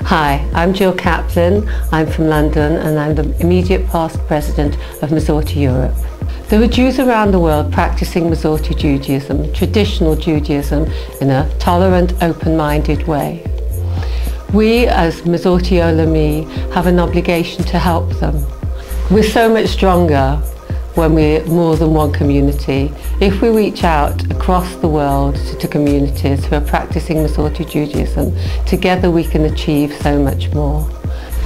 Hi, I'm Gill Caplin. I'm from London and I'm the immediate past president of Masorti Europe. There are Jews around the world practicing Masorti Judaism, traditional Judaism, in a tolerant, open-minded way. We, as Masorti Olami, have an obligation to help them. We're so much stronger when we're more than one community. If we reach out across the world to communities who are practicing Masorti Judaism, together we can achieve so much more.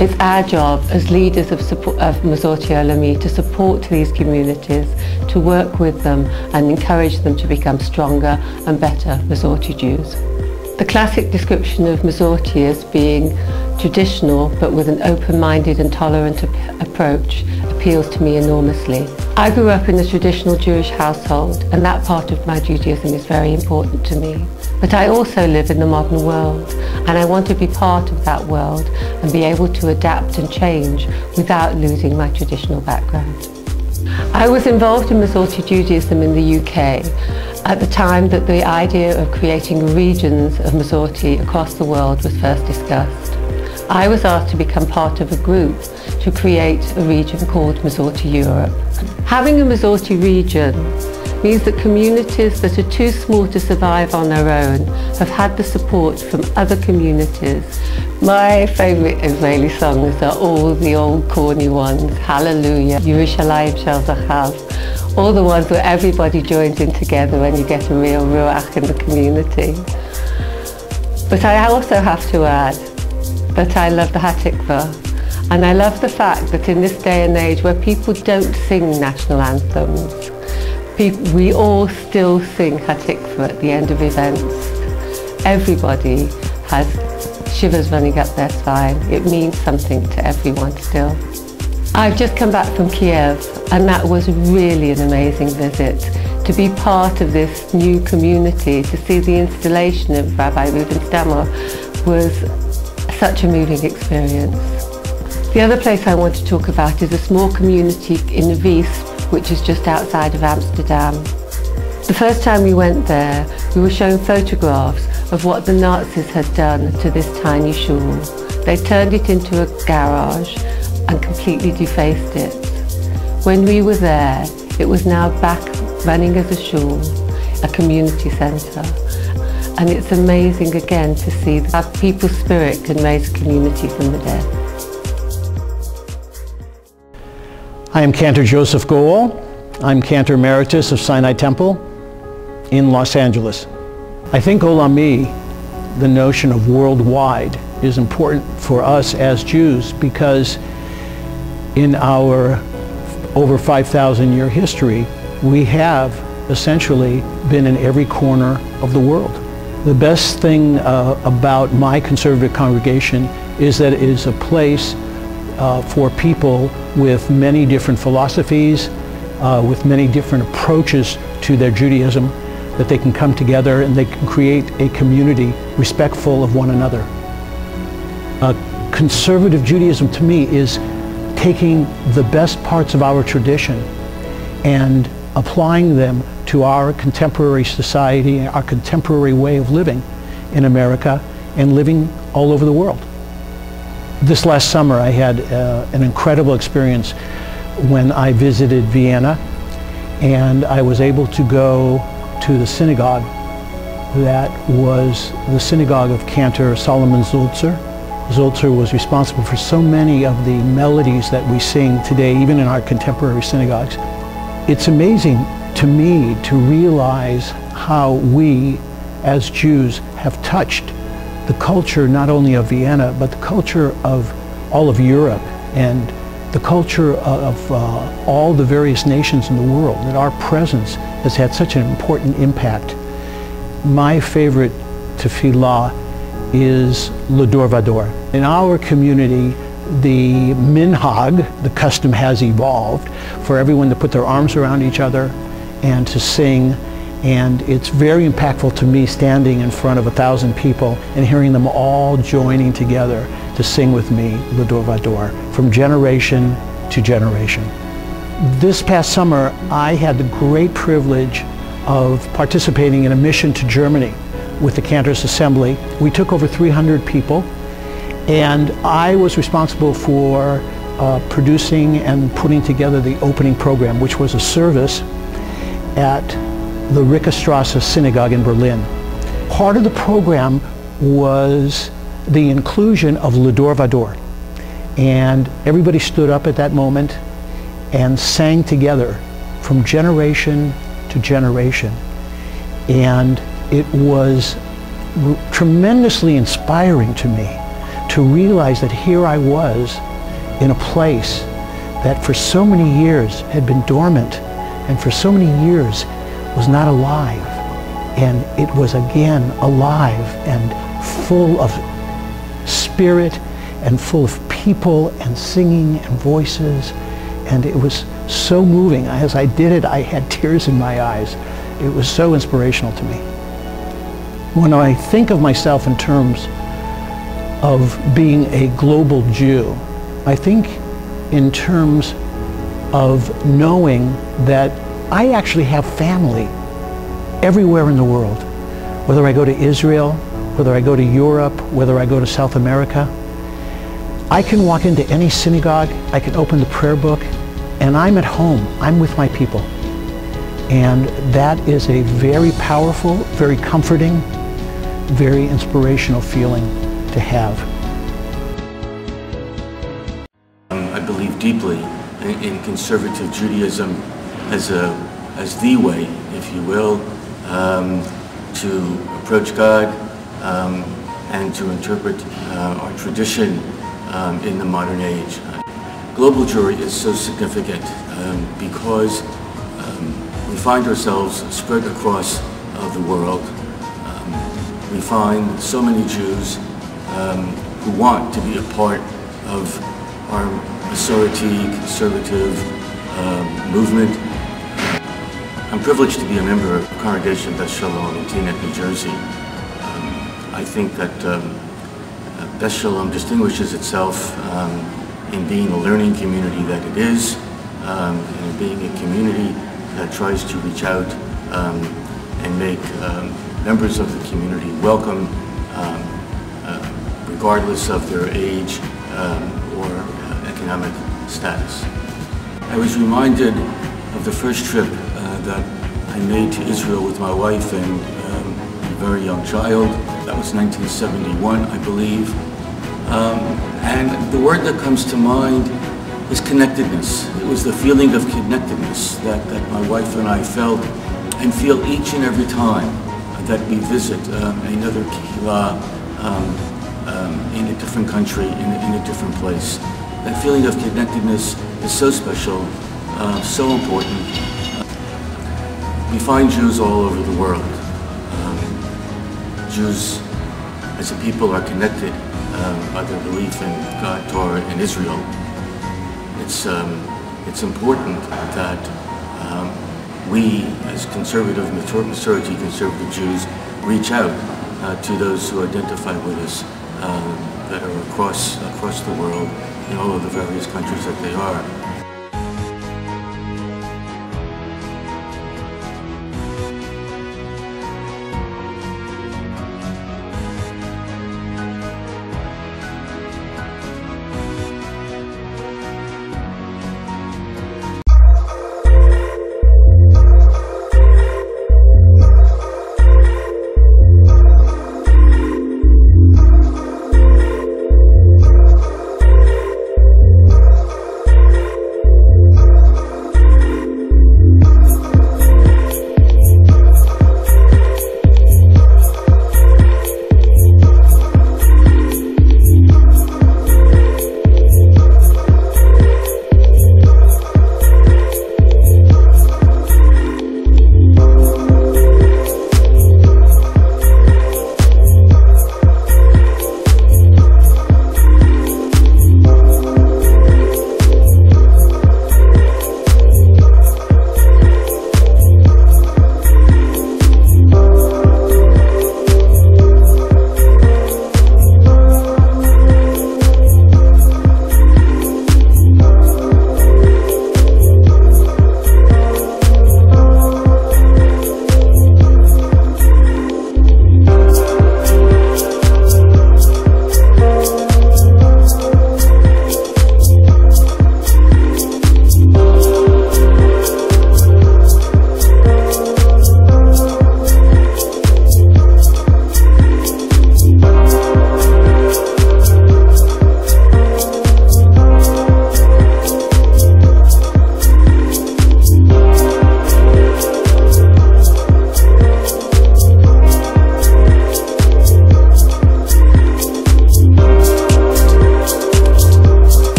It's our job as leaders of Masorti Olami to support these communities, to work with them and encourage them to become stronger and better Masorti Jews. The classic description of Masorti as being traditional but with an open-minded and tolerant approach appeals to me enormously. I grew up in a traditional Jewish household and that part of my Judaism is very important to me. But I also live in the modern world and I want to be part of that world and be able to adapt and change without losing my traditional background. I was involved in Masorti Judaism in the UK at the time that the idea of creating regions of Masorti across the world was first discussed. I was asked to become part of a group to create a region called Masorti Europe. Having a Masorti region means that communities that are too small to survive on their own have had the support from other communities. My favourite Israeli songs are all the old corny ones, Hallelujah, Yerushalayim Shel Zachav, all the ones where everybody joins in together and you get a real ruach in the community. But I also have to add that I love the Hatikvah. And I love the fact that in this day and age where people don't sing national anthems, we all still sing Hatikvah at the end of events. Everybody has shivers running up their spine. It means something to everyone still. I've just come back from Kiev and that was really an amazing visit. To be part of this new community, to see the installation of Rabbi was such a moving experience. The other place I want to talk about is a small community in Visp, which is just outside of Amsterdam. The first time we went there, we were shown photographs of what the Nazis had done to this tiny shul. They turned it into a garage and completely defaced it. When we were there, it was now back running as a shul, a community centre. And it's amazing again to see how people's spirit can raise a community from the dead. I am Cantor Joseph Gole. I'm Cantor Emeritus of Sinai Temple in Los Angeles. I think Olami, the notion of worldwide, is important for us as Jews because in our over 5,000-year history, we have essentially been in every corner of the world. The best thing about my conservative congregation is that it is a place for people with many different philosophies, with many different approaches to their Judaism, that they can come together and they can create a community respectful of one another. Conservative Judaism to me is taking the best parts of our tradition and applying them to our contemporary society, our contemporary way of living in America and living all over the world. This last summer I had an incredible experience when I visited Vienna and I was able to go to the synagogue that was the synagogue of Cantor Solomon Zulzer. Zulzer was responsible for so many of the melodies that we sing today, even in our contemporary synagogues. It's amazing to me to realize how we as Jews have touched the culture not only of Vienna, but the culture of all of Europe and the culture of all the various nations in the world, that our presence has had such an important impact. My favorite tefillah is L'Dor Vador. In our community, the minhag, the custom has evolved for everyone to put their arms around each other and to sing. And it's very impactful to me standing in front of 1,000 people and hearing them all joining together to sing with me L'Dor Vador from generation to generation. This past summer, I had the great privilege of participating in a mission to Germany with the Cantor's Assembly. We took over 300 people And I was responsible for producing and putting together the opening program, which was a service at the Rickerstrasse Synagogue in Berlin. Part of the program was the inclusion of L'Ador Vador. And everybody stood up at that moment and sang together from generation to generation. And it was tremendously inspiring to me to realize that here I was in a place that for so many years had been dormant and for so many years was not alive. And it was again alive and full of spirit and full of people and singing and voices. And it was so moving. As I did it, I had tears in my eyes. It was so inspirational to me. When I think of myself in terms of being a global Jew, I think in terms of knowing that I actually have family everywhere in the world. Whether I go to Israel, whether I go to Europe, whether I go to South America, I can walk into any synagogue, I can open the prayer book, and I'm at home. I'm with my people. And that is a very powerful, very comforting, very inspirational feeling to have. I believe deeply in conservative Judaism as the way, if you will, to approach God and to interpret our tradition in the modern age. Global Jewry is so significant because we find ourselves spread across the world. We find so many Jews who want to be a part of our Masorti conservative movement. I'm privileged to be a member of the congregation Beth Shalom in Teaneck, New Jersey. I think that Beth Shalom distinguishes itself in being the learning community that it is, and being a community that tries to reach out and make members of the community welcome, regardless of their age or economic status. I was reminded of the first trip that I made to Israel with my wife and a very young child. That was 1971, I believe. And the word that comes to mind is connectedness. It was the feeling of connectedness that my wife and I felt and feel each and every time that we visit another kehillah in a different country, in a different place. That feeling of connectedness is so special, so important. We find Jews all over the world. Jews as a people are connected by their belief in God, Torah, and Israel. It's important that we, as conservative, Masorti conservative Jews, reach out to those who identify with us that are across the world in all of the various countries that they are.